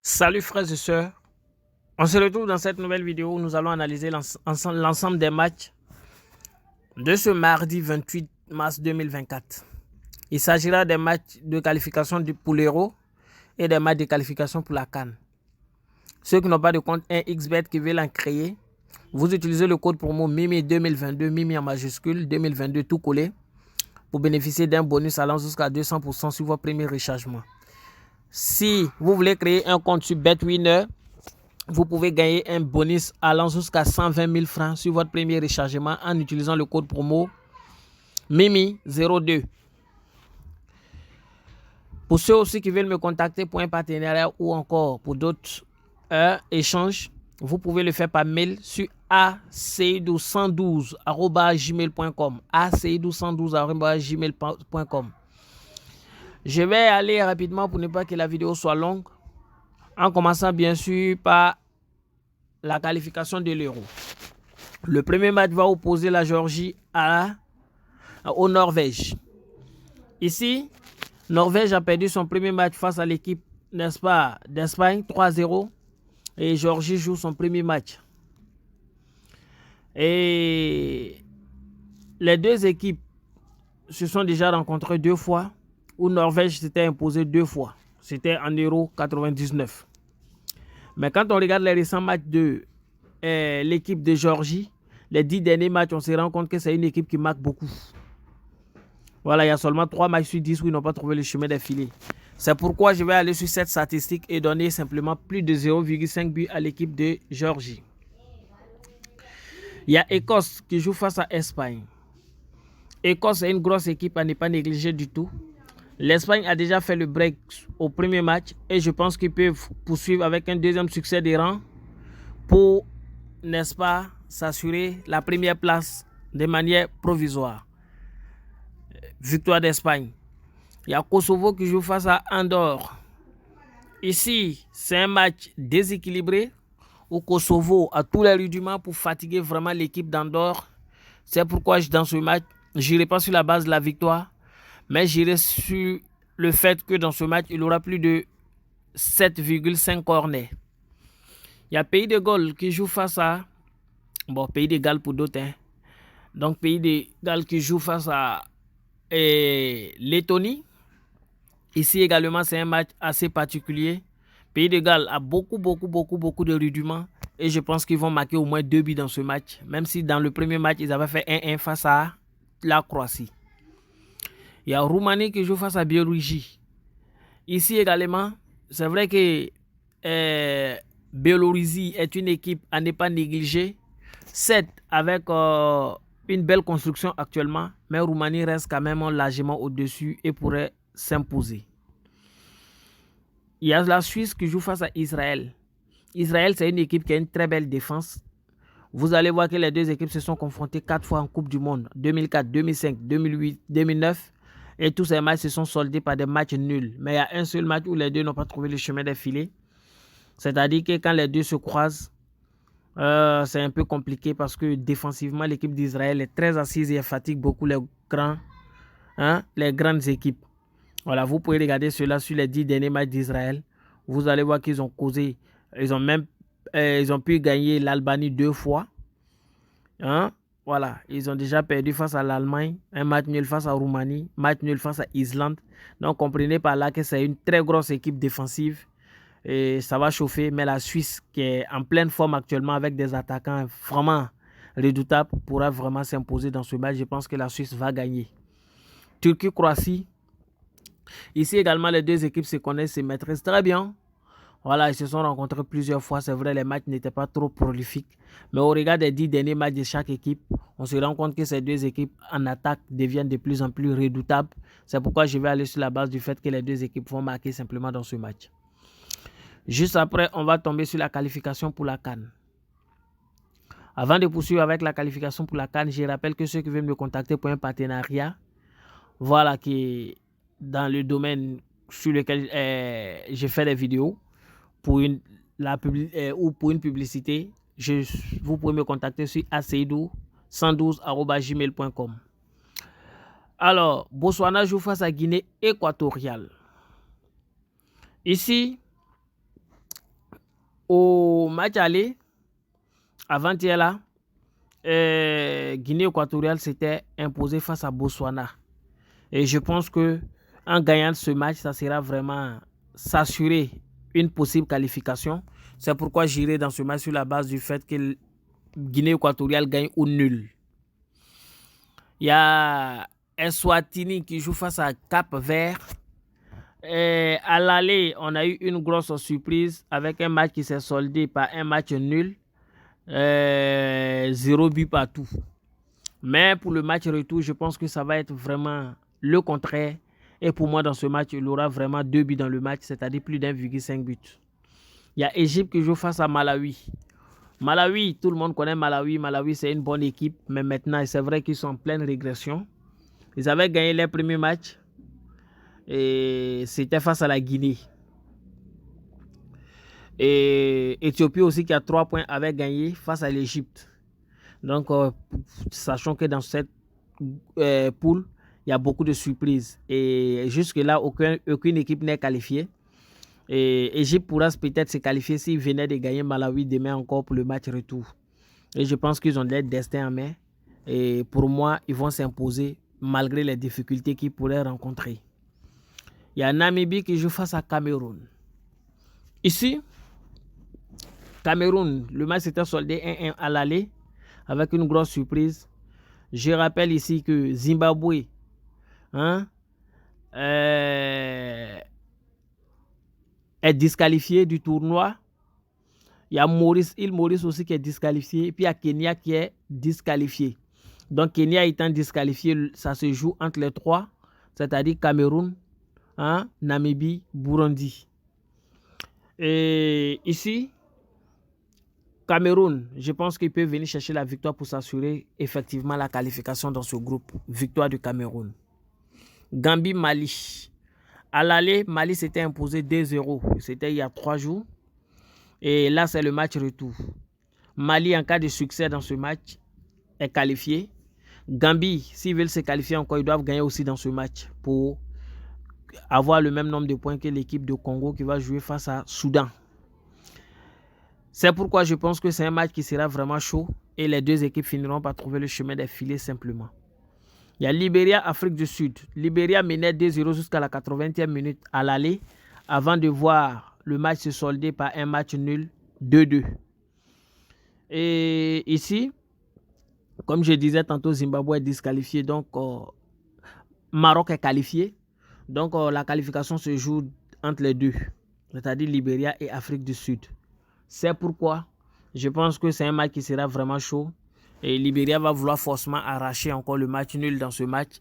Salut frères et sœurs, on se retrouve dans cette nouvelle vidéo où nous allons analyser l'ensemble des matchs de ce mardi 28 mars 2024. Il s'agira des matchs de qualification pour l'Euro et des matchs de qualification pour la CAN. Ceux qui n'ont pas de compte 1xBet qui veulent en créer, vous utilisez le code promo MIMI 2022, MIMI en majuscule, 2022 tout collé, pour bénéficier d'un bonus allant jusqu'à 200% sur votre premier rechargement. Si vous voulez créer un compte sur BetWinner, vous pouvez gagner un bonus allant jusqu'à 120 000 francs sur votre premier rechargement en utilisant le code promo MIMI02. Pour ceux aussi qui veulent me contacter pour un partenariat ou encore pour d'autres échanges, vous pouvez le faire par mail sur aceidou112@gmail.com aceidou112@gmail.com. Je vais aller rapidement pour ne pas que la vidéo soit longue, en commençant bien sûr par la qualification de l'Euro. Le premier match va opposer la Géorgie au Norvège. Ici, Norvège a perdu son premier match face à l'équipe, n'est-ce pas, d'Espagne, 3-0. Et Géorgie joue son premier match. Et les deux équipes se sont déjà rencontrées 2 fois, où Norvège s'était imposé 2 fois. C'était en Euro 99. Mais quand on regarde les récents matchs de l'équipe de Géorgie, les 10 derniers matchs, on se rend compte que c'est une équipe qui marque beaucoup. Voilà, il y a seulement 3 matchs sur 10 où ils n'ont pas trouvé le chemin des filets. C'est pourquoi je vais aller sur cette statistique et donner simplement plus de 0,5 buts à l'équipe de Géorgie. Il y a Écosse qui joue face à Espagne. Écosse est une grosse équipe à ne pas négliger du tout. L'Espagne a déjà fait le break au premier match et je pense qu'ils peuvent poursuivre avec un deuxième succès des rangs pour, n'est-ce pas, s'assurer la première place de manière provisoire. Victoire d'Espagne. Il y a Kosovo qui joue face à Andorre. Ici, c'est un match déséquilibré où Kosovo a tous les rudiments pour fatiguer vraiment l'équipe d'Andorre. C'est pourquoi dans ce match, je n'irai pas sur la base de la victoire, mais j'irai sur le fait que dans ce match, il y aura plus de 7,5 corners. Il y a Pays de Galles qui joue face à... Bon, Pays de Galles pour d'autres. Donc, Pays de Galles qui joue face à Lettonie. Ici également, c'est un match assez particulier. Pays de Galles a beaucoup de rudiments. Et je pense qu'ils vont marquer au moins 2 buts dans ce match. Même si dans le premier match, ils avaient fait 1-1 face à la Croatie. Il y a Roumanie qui joue face à Biélorussie. Ici également, c'est vrai que Biélorussie est une équipe à ne pas négliger. 7 avec une belle construction actuellement. Mais Roumanie reste quand même largement au-dessus et pourrait s'imposer. Il y a la Suisse qui joue face à Israël. Israël, c'est une équipe qui a une très belle défense. Vous allez voir que les deux équipes se sont confrontées 4 fois en Coupe du Monde. 2004, 2005, 2008, 2009. Et tous ces matchs se sont soldés par des matchs nuls. Mais il y a un seul match où les deux n'ont pas trouvé le chemin des filets. C'est-à-dire que quand les deux se croisent, c'est un peu compliqué parce que défensivement, l'équipe d'Israël est très assise et elle fatigue beaucoup les grandes équipes. Voilà, vous pouvez regarder cela sur les 10 derniers matchs d'Israël. Vous allez voir qu'ils ont causé, ils ont pu gagner l'Albanie 2 fois. Voilà, ils ont déjà perdu face à l'Allemagne, un match nul face à Roumanie, match nul face à Islande. Donc, comprenez par là que c'est une très grosse équipe défensive et ça va chauffer. Mais la Suisse, qui est en pleine forme actuellement avec des attaquants vraiment redoutables, pourra vraiment s'imposer dans ce match. Je pense que la Suisse va gagner. Turquie-Croatie. Ici également, les deux équipes se connaissent, se maîtrisent très bien. Voilà, ils se sont rencontrés plusieurs fois. C'est vrai, les matchs n'étaient pas trop prolifiques. Mais au regard des 10 derniers matchs de chaque équipe, on se rend compte que ces deux équipes en attaque deviennent de plus en plus redoutables. C'est pourquoi je vais aller sur la base du fait que les deux équipes vont marquer simplement dans ce match. Juste après, on va tomber sur la qualification pour la CAN. Avant de poursuivre avec la qualification pour la CAN, je rappelle que ceux qui veulent me contacter pour un partenariat, voilà, qui est dans le domaine sur lequel je fais des vidéos, pour une publicité, vous pouvez me contacter sur aceidou112@gmail.com. Alors, Botswana joue face à Guinée équatoriale. Ici, Au match aller, avant-hier là, Guinée équatoriale s'était imposée face à Botswana. Et je pense que en gagnant ce match, ça sera vraiment s'assurer une possible qualification. C'est pourquoi j'irai dans ce match sur la base du fait que Guinée équatoriale gagne ou nul. Il y a Eswatini qui joue face à Cap-Vert. À l'aller, on a eu une grosse surprise avec un match qui s'est soldé par un match nul. 0 but partout. Mais pour le match retour, je pense que ça va être vraiment le contraire. Et pour moi, dans ce match, il y aura vraiment 2 buts dans le match, c'est-à-dire plus d'1,5 but. Il y a Égypte qui joue face à Malawi. Malawi, tout le monde connaît Malawi. Malawi, c'est une bonne équipe. Mais maintenant, c'est vrai qu'ils sont en pleine régression. Ils avaient gagné leur premier match. Et c'était face à la Guinée. Et Éthiopie aussi, qui a 3 points, avait gagné face à l'Égypte. Donc, sachant que dans cette poule, il y a beaucoup de surprises. Et jusque-là, aucune équipe n'est qualifiée. Et Égypte pourra peut-être se qualifier s'ils venaient de gagner Malawi demain encore pour le match retour. Et je pense qu'ils ont leur destin en main. Et pour moi, ils vont s'imposer malgré les difficultés qu'ils pourraient rencontrer. Il y a Namibie qui joue face à Cameroun. Ici, Cameroun, le match s'était soldé 1-1 à l'aller avec une grosse surprise. Je rappelle ici que Zimbabwe est disqualifié du tournoi. Il y a Île Maurice aussi qui est disqualifié. Et puis il y a Kenya qui est disqualifié. Donc Kenya étant disqualifié, ça se joue entre les trois, c'est-à-dire Cameroun, Namibie, Burundi. Et ici, Cameroun, je pense qu'il peut venir chercher la victoire pour s'assurer effectivement la qualification dans ce groupe. Victoire du Cameroun. Gambie, Mali. À l'aller, Mali s'était imposé 2-0. C'était il y a 3 jours. Et là, c'est le match retour. Mali, en cas de succès dans ce match, est qualifié. Gambie, s'ils veulent se qualifier encore, ils doivent gagner aussi dans ce match pour avoir le même nombre de points que l'équipe de Congo qui va jouer face à Soudan. C'est pourquoi je pense que c'est un match qui sera vraiment chaud et les deux équipes finiront par trouver le chemin des filets simplement. Il y a Libéria, Afrique du Sud. Libéria menait 2-0 jusqu'à la 80e minute à l'aller avant de voir le match se solder par un match nul 2-2. Et ici, comme je disais tantôt, Zimbabwe est disqualifié, donc Maroc est qualifié. Donc la qualification se joue entre les deux, c'est-à-dire Libéria et Afrique du Sud. C'est pourquoi je pense que c'est un match qui sera vraiment chaud. Et Libéria va vouloir forcément arracher encore le match nul dans ce match.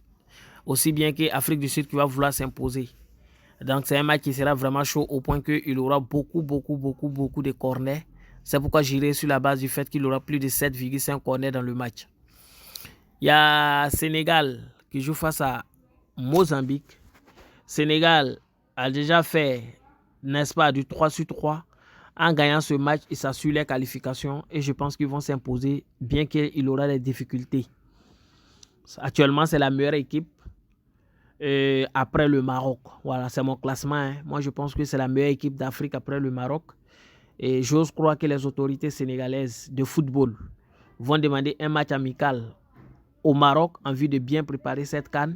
Aussi bien qu'Afrique du Sud qui va vouloir s'imposer. Donc c'est un match qui sera vraiment chaud au point qu'il aura beaucoup de corners. C'est pourquoi j'irai sur la base du fait qu'il aura plus de 7,5 corners dans le match. Il y a Sénégal qui joue face à Mozambique. Sénégal a déjà fait, n'est-ce pas, du 3-3. En gagnant ce match, ils s'assurent les qualifications et je pense qu'ils vont s'imposer bien qu'il aura des difficultés. Actuellement, c'est la meilleure équipe après le Maroc. Voilà, c'est mon classement. Moi, je pense que c'est la meilleure équipe d'Afrique après le Maroc. Et j'ose croire que les autorités sénégalaises de football vont demander un match amical au Maroc en vue de bien préparer cette CAN.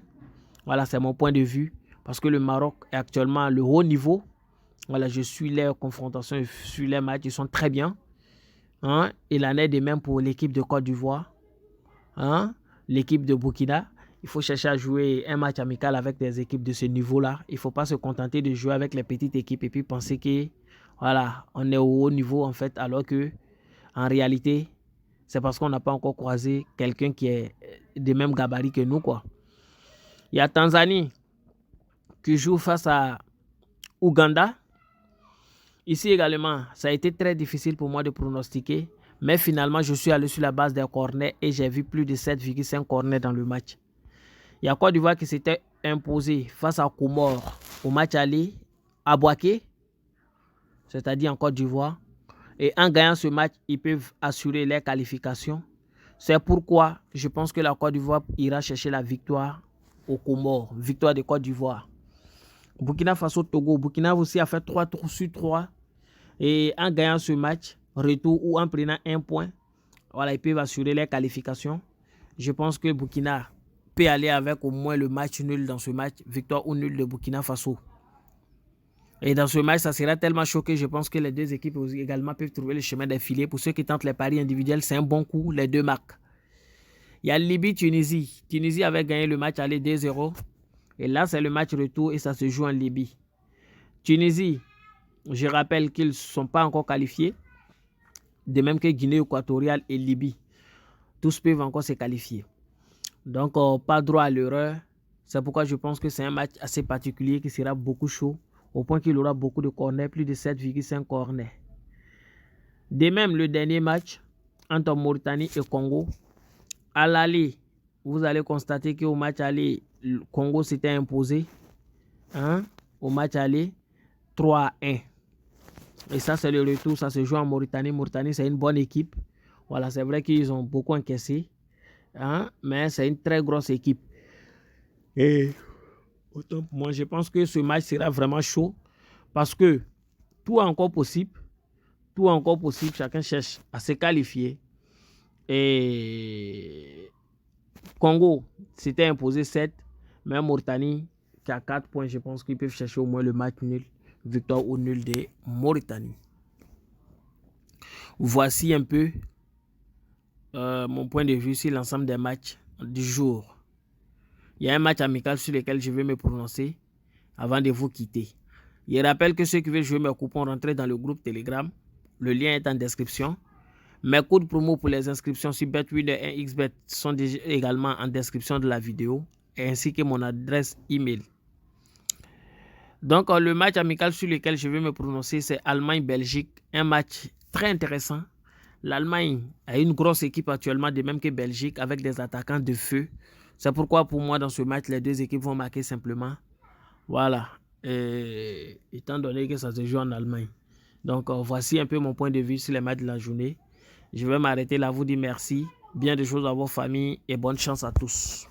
Voilà, c'est mon point de vue. Parce que le Maroc est actuellement le haut niveau. Voilà, je suis les confrontations, je suis les matchs, ils sont très bien. Il en est de même pour l'équipe de Côte d'Ivoire. L'équipe de Burkina. Il faut chercher à jouer un match amical avec des équipes de ce niveau-là. Il ne faut pas se contenter de jouer avec les petites équipes et puis penser que voilà, on est au haut niveau en fait, alors que en réalité, c'est parce qu'on n'a pas encore croisé quelqu'un qui est de même gabarit que nous, quoi. Il y a Tanzanie qui joue face à Ouganda. Ici également, ça a été très difficile pour moi de pronostiquer. Mais finalement, je suis allé sur la base des corners et j'ai vu plus de 7,5 corners dans le match. Il y a Côte d'Ivoire qui s'était imposé face à Comores au match aller à Bouaké, c'est-à-dire en Côte d'Ivoire. Et en gagnant ce match, ils peuvent assurer les qualifications. C'est pourquoi je pense que la Côte d'Ivoire ira chercher la victoire aux Comores. Victoire de Côte d'Ivoire. Burkina Faso, Togo. Burkina aussi a fait 3 tours sur 3. Et en gagnant ce match, retour ou en prenant un point, voilà, ils peuvent assurer les qualifications. Je pense que Burkina peut aller avec au moins le match nul dans ce match, victoire ou nul de Burkina Faso. Et dans ce match, ça sera tellement chaud que je pense que les deux équipes également peuvent trouver le chemin des filets. Pour ceux qui tentent les paris individuels, c'est un bon coup, les deux marques. Il y a Libye-Tunisie. Tunisie avait gagné le match aller 2-0. Et là, c'est le match retour et ça se joue en Libye. Tunisie, je rappelle qu'ils ne sont pas encore qualifiés. De même que Guinée équatoriale et Libye. Tous peuvent encore se qualifier. Donc, pas droit à l'erreur. C'est pourquoi je pense que c'est un match assez particulier qui sera beaucoup chaud. Au point qu'il aura beaucoup de corners, plus de 7,5 corners. De même, le dernier match entre Mauritanie et Congo. À l'aller, vous allez constater qu'au match aller, le Congo s'était imposé. Au match aller, 3-1. Et ça, c'est le retour. Ça se joue en Mauritanie. Mauritanie, c'est une bonne équipe. Voilà, c'est vrai qu'ils ont beaucoup encaissé. Mais c'est une très grosse équipe. Et autant pour moi, je pense que ce match sera vraiment chaud. Parce que tout est encore possible. Tout est encore possible. Chacun cherche à se qualifier. Et Congo s'était imposé 7. Mais Mauritanie, qui a 4 points, je pense qu'ils peuvent chercher au moins le match nul. Victoire ou nul de Mauritanie. Voici un peu mon point de vue sur l'ensemble des matchs du jour. Il y a un match amical sur lequel je vais me prononcer avant de vous quitter. Je rappelle que ceux qui veulent jouer mes coupons, rentrez dans le groupe Telegram. Le lien est en description. Mes codes promo pour les inscriptions sur BetWinner et XBet sont également en description de la vidéo, ainsi que mon adresse email. Donc, le match amical sur lequel je vais me prononcer, c'est Allemagne-Belgique. Un match très intéressant. L'Allemagne a une grosse équipe actuellement, de même que Belgique, avec des attaquants de feu. C'est pourquoi, pour moi, dans ce match, les deux équipes vont marquer simplement. Voilà. Étant donné que ça se joue en Allemagne. Donc, voici un peu mon point de vue sur les matchs de la journée. Je vais m'arrêter là, vous dire merci. Bien de choses à vos familles et bonne chance à tous.